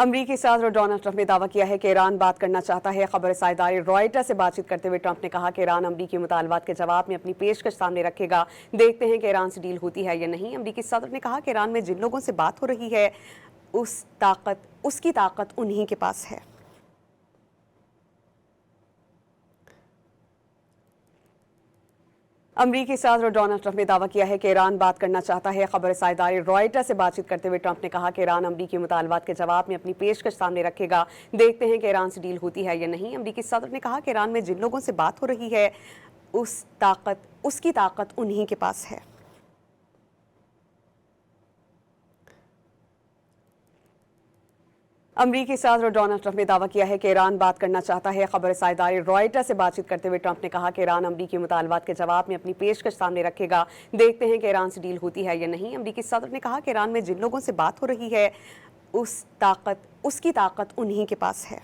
امریکی صدر Donald Trump نے دعویٰ کیا ہے کہ ایران بات کرنا چاہتا ہے۔ خبر رساں ادارے رائٹرز سے بات چیت کرتے ہوئے ٹرمپ نے کہا کہ ایران امریکی مطالبات کے جواب میں اپنی پیشکش سامنے رکھے گا۔ دیکھتے ہیں کہ ایران سے ڈیل ہوتی ہے یا نہیں۔ امریکی صدر نے کہا کہ ایران میں جن لوگوں سے بات ہو رہی ہے اس کی طاقت انہی کے پاس ہے۔ امریکی صدر ڈونلڈ ٹرمپ نے دعویٰ کیا ہے کہ ایران بات کرنا چاہتا ہے۔ خبر رساں ادارے رائٹرز سے بات چیت کرتے ہوئے ٹرمپ نے کہا کہ ایران امریکی مطالبات کے جواب میں اپنی پیشکش سامنے رکھے گا۔ دیکھتے ہیں کہ ایران سے ڈیل ہوتی ہے یا نہیں۔ امریکی صدر نے کہا کہ ایران میں جن لوگوں سے بات ہو رہی ہے اس کی طاقت انہی کے پاس ہے۔ امریکی صدر ڈونلڈ ٹرمپ نے دعویٰ کیا ہے کہ ایران بات کرنا چاہتا ہے۔ خبر رساں ادارے رائٹرز سے بات چیت کرتے ہوئے ٹرمپ نے کہا کہ ایران امریکی مطالبات کے جواب میں اپنی پیشکش سامنے رکھے گا۔ دیکھتے ہیں کہ ایران سے ڈیل ہوتی ہے یا نہیں۔ امریکی صدر نے کہا کہ ایران میں جن لوگوں سے بات ہو رہی ہے اس کی طاقت انہی کے پاس ہے۔